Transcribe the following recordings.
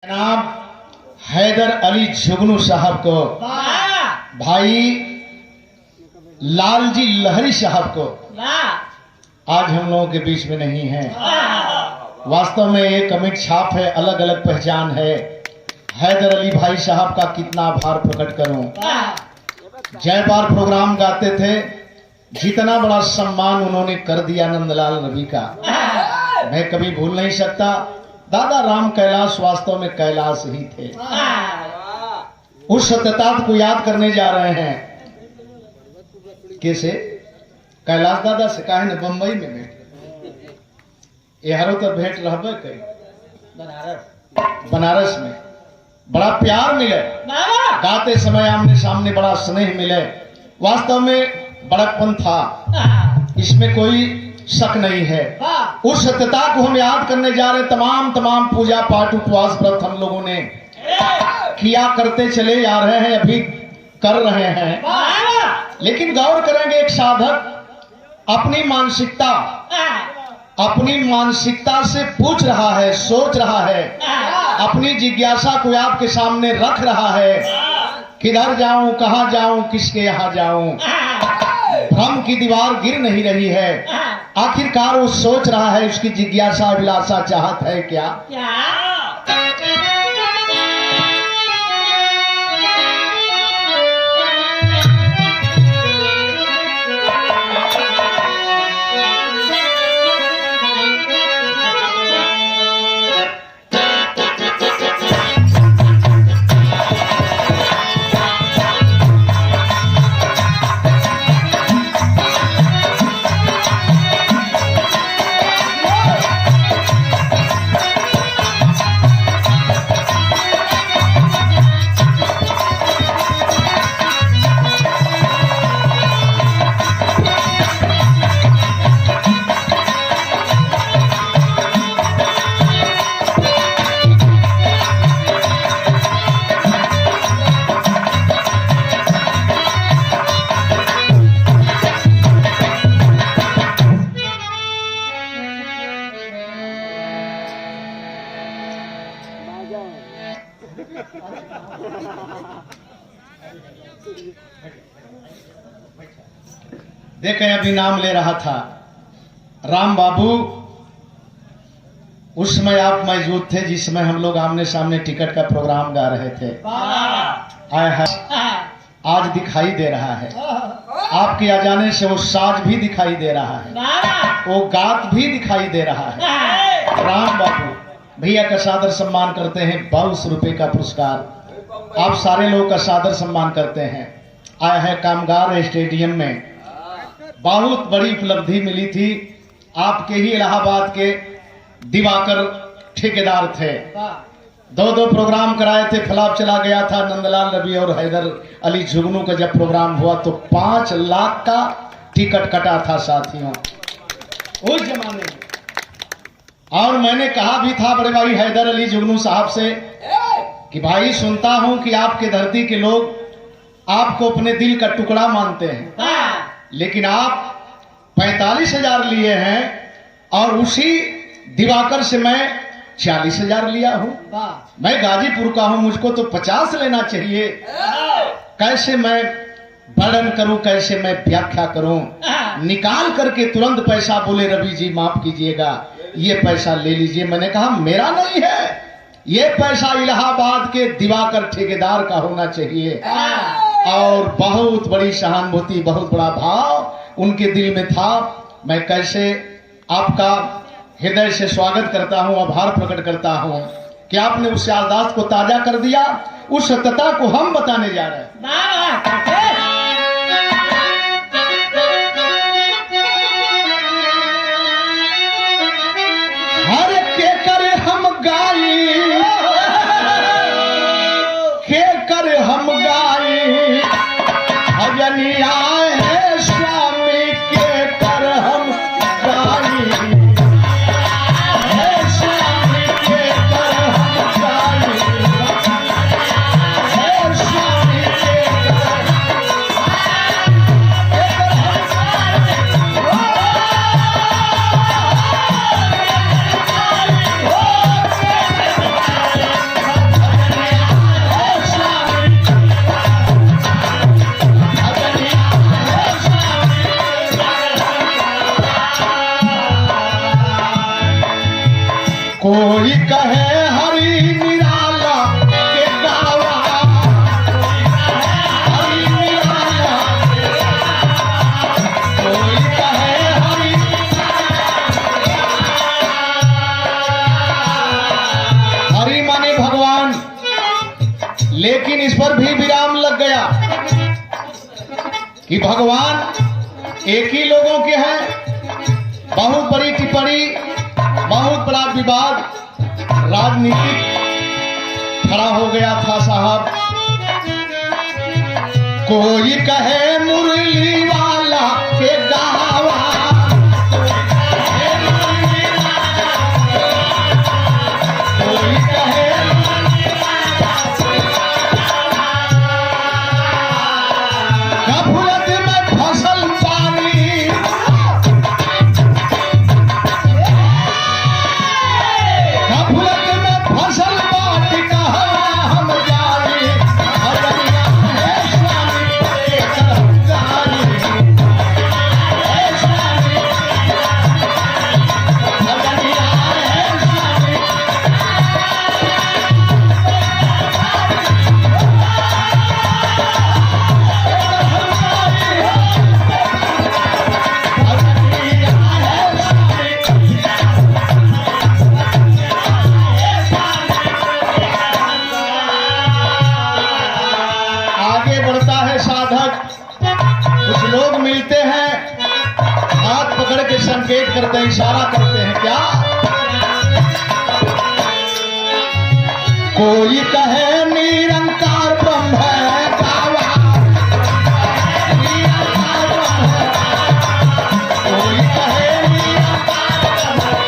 जनाब हैदर अली जुगनू साहब को, भाई लालजी लहरी साहब को आज हम लोगों के बीच में नहीं है। वास्तव में ये कमिट छाप है, अलग अलग पहचान है। हैदर अली भाई साहब का कितना आभार प्रकट करूं। जय बार प्रोग्राम गाते थे, जितना बड़ा सम्मान उन्होंने कर दिया नंदलाल रवि का, मैं कभी भूल नहीं सकता। दादा राम कैलाश वास्तव में कैलाश ही थे। उस सत्यता को याद करने जा रहे हैं। कैसे कैलाश दादा से कहे न बम्बई में भेंट, यहारो तो भेंट रहबे कई बनारस में बड़ा प्यार मिले, गाते समय आमने सामने बड़ा स्नेह मिले। वास्तव में बड़कपन था, इसमें कोई शक नहीं है। उस सत्यता को हम याद करने जा रहे। तमाम पूजा पाठ उपवास व्रत हम लोगों ने किया, करते चले जा रहे हैं, अभी कर रहे हैं। लेकिन गौर करेंगे, एक साधक अपनी मानसिकता से पूछ रहा है, सोच रहा है, अपनी जिज्ञासा को आपके सामने रख रहा है। किधर जाऊं, कहां जाऊं, किसके यहां जाऊं। भ्रम की दीवार गिर नहीं रही है। आखिरकार वो सोच रहा है, उसकी जिज्ञासा अभिलाषा चाहत है क्या? देखें, अभी नाम ले रहा था राम बाबू। उस समय आप मौजूद थे जिस समय हम लोग आमने सामने टिकट का प्रोग्राम गा रहे थे। आज दिखाई दे रहा है, आपके आ जाने से वो साज भी दिखाई दे रहा है, वो गात भी दिखाई दे रहा है। राम बाबू भैया का सादर सम्मान करते हैं। 22 रुपए का पुरस्कार आप सारे लोग का सादर सम्मान करते हैं। आया है कामगार स्टेडियम में, बहुत बड़ी उपलब्धि मिली थी। आपके ही इलाहाबाद के दिवाकर ठेकेदार थे, 2 प्रोग्राम कराए थे। फलाप चला गया था नंदलाल रवि और हैदर अली जुगनू का जब प्रोग्राम हुआ तो 5 लाख का टिकट कटा था साथियों उस जमाने में। और मैंने कहा भी था बड़े भाई हैदर अली जुगनू साहब से कि भाई सुनता हूं कि आपके धरती के लोग आपको अपने दिल का टुकड़ा मानते हैं, लेकिन आप 45,000 लिए हैं और उसी दिवाकर से मैं 40,000 लिया हूं। मैं गाजीपुर का हूं, मुझको तो 50 लेना चाहिए। कैसे मैं वर्णन करूं, कैसे मैं व्याख्या करूं। निकाल करके तुरंत पैसा बोले, रवि जी माफ कीजिएगा, ये पैसा ले लीजिए। मैंने कहा मेरा नहीं है, ये पैसा इलाहाबाद के दिवाकर ठेकेदार का होना चाहिए। और बहुत बड़ी सहानुभूति, बहुत बड़ा भाव उनके दिल में था। मैं कैसे आपका हृदय से स्वागत करता हूं, आभार प्रकट करता हूं कि आपने उस याददाश्त को ताजा कर दिया। उस सत्यता को हम बताने जा रहे हैं। हर के करे हम गाई, के करे हम गाई, भजनिया है स्वामी के कर हम गाई, है स्वामी के कर हम गाई, है स्वामी के कर लेकिन इस पर भी विराम लग गया कि भगवान एक ही लोगों के हैं। बहुत बड़ी टिप्पणी, बहुत बड़ा विवाद राजनीतिक खड़ा हो गया था साहब। कोई कहे मुरली वाला के गावा, कोई कहे गफलत में फसल पानी, गफलत में फसल पानी कहा हम जानी, हरिया है स्वामी के सरकारी, है स्वामी हरिया है स्वामी। आगे बढ़ता है साधक। कुछ लोग मिलते हैं, हाथ पकड़ के संकेत करते हैं, इशारा करते हैं, क्या कोई कहे निरंकार ब्रह्म है गावा, निरंकार ब्रह्म है, कोई कहे निरंकार ब्रह्म है,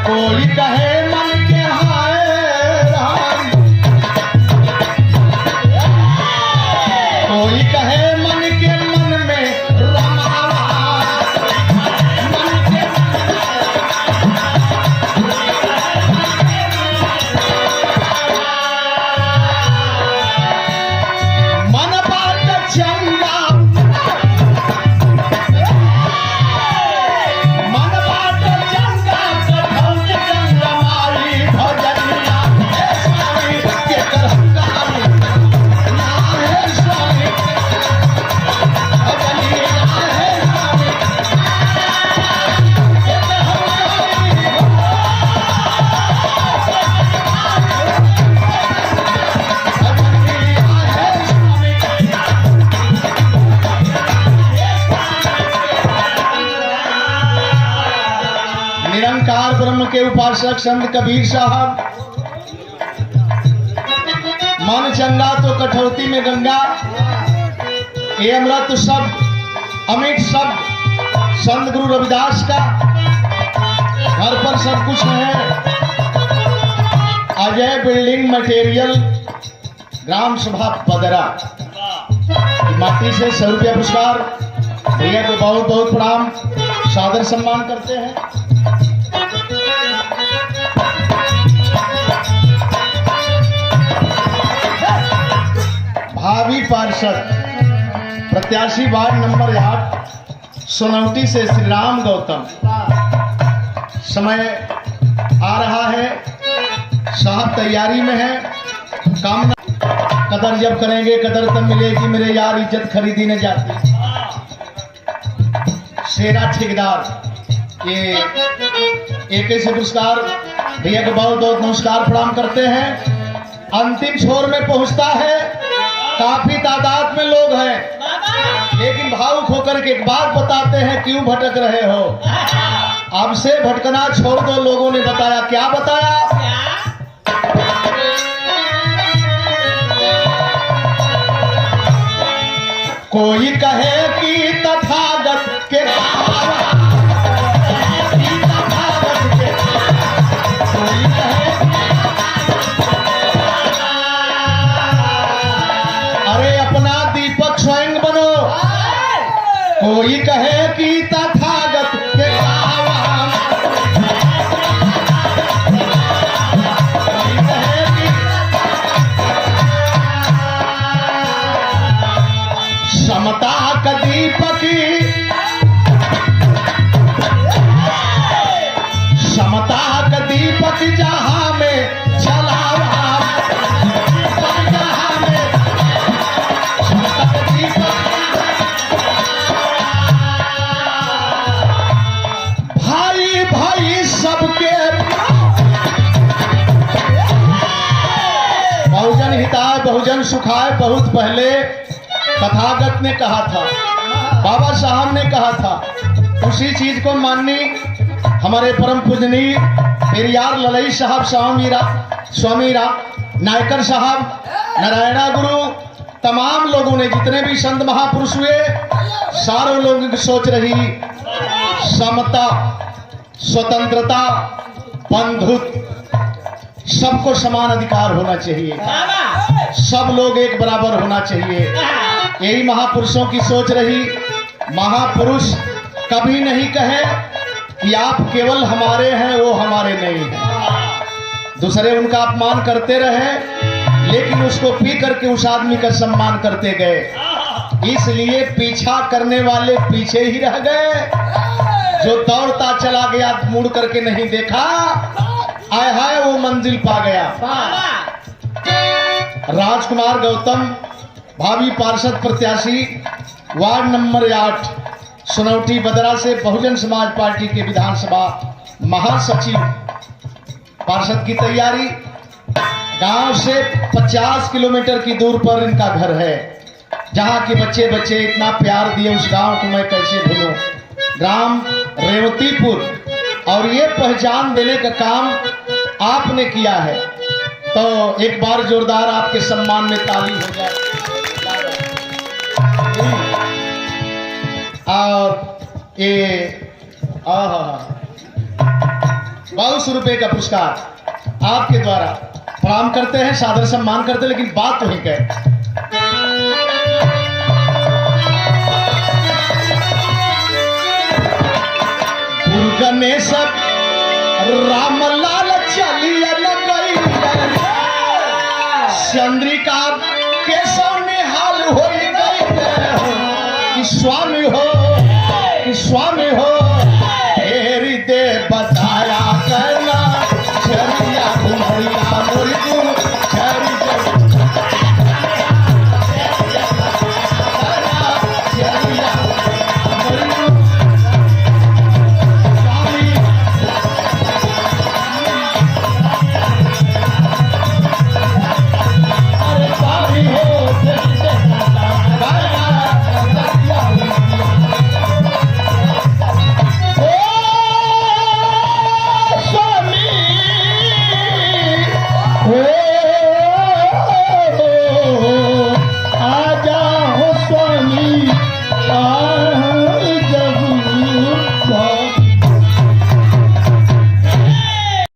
कोई कहे मन के हाय राम, कोई कहे मन के मन में रमावा, मन के मन बात चंगा, मन बात चंगा, कठौत चंगा मारी भजनिया है स्वामी के करहकारी, ना है स्वामी भजनिया है स्वामी के करहकारी। निरंकार ब्रह्म के उपासक संत कबीर साहब, मन चंगा तो कठौती में गंगा, ये अमृत शब्द, अमिट शब्द संत गुरु रविदास का, घर पर सब कुछ है। अजय बिल्डिंग मटेरियल, ग्राम सभा पदरा, माटी से 100 रुपया पुरस्कार। भैया को बहुत बहुत प्रणाम, सादर सम्मान करते हैं। भावी पार्षद प्रत्याशी वार्ड नंबर 8 सोनौटी से श्री राम गौतम, समय आ रहा है, साहब तैयारी में है। काम कदर जब करेंगे कदर तब मिलेगी मेरे यार, इज्जत खरीदी न जाती। शेरा ठेकेदार ये एक ऐसे पुरस्कार, भैया को बहुत बहुत नमस्कार प्रणाम करते हैं। अंतिम छोर में पहुंचता है, काफी तादाद में लोग हैं, लेकिन भावुक होकर के एक बात बताते हैं, क्यों भटक रहे हो? अब से भटकना छोड़ दो। लोगों ने बताया, क्या बताया? कोई कहे कि तथागत के अरे अपना दीपक स्वयं बनो। कोई कहे कि तथागत के समता का दीपक, समता का दीपक जहां में जलावा, जहां में समता का दीपक, भाई भाई सबके बहुजन सुखाए बहुत पहले तथागत ने कहा था, बाबा साहब ने कहा था। उसी चीज को माननी हमारे परम पूजनीय पेरियार ललई साहब, स्वामी नायकर साहब, नारायणा गुरु, तमाम लोगों ने, जितने भी संत महापुरुष हुए, सारों लोगों की सोच रही समता, स्वतंत्रता, बंधुत्व, सबको समान अधिकार होना चाहिए, सब लोग एक बराबर होना चाहिए। यही महापुरुषों की सोच रही। महापुरुष कभी नहीं कहे कि आप केवल हमारे हैं, वो हमारे नहीं हैं। दूसरे उनका अपमान करते रहे, लेकिन उसको पी करके उस आदमी का सम्मान करते गए। इसलिए पीछा करने वाले पीछे ही रह गए। जो दौड़ता चला गया, मुड़ करके नहीं देखा, आय हाय वो मंजिल पा गया। राजकुमार गौतम, भावी पार्षद प्रत्याशी, वार्ड नंबर 8, सुनौटी बदरा से बहुजन समाज पार्टी के विधानसभा महासचिव। पार्षद की तैयारी। गांव से 50 किलोमीटर की दूर पर इनका घर है। जहां के बच्चे बच्चे इतना प्यार दिए, उस गांव को मैं कैसे भूलूं। ग्राम रेवतीपुर, और ये पहचान देने का काम आपने किया है, तो एक बार जोरदार आपके सम्मान में ताली हो जाए। और ये 2200 रुपए का पुरस्कार आपके द्वारा प्रणाम करते हैं, सादर सम्मान करते हैं। लेकिन बात तो ही कहे, गणेश रामलाल चलिया न गई, चंद्रिका के सामने हाल हो गई। कि स्वामी हो, कि स्वामी हो,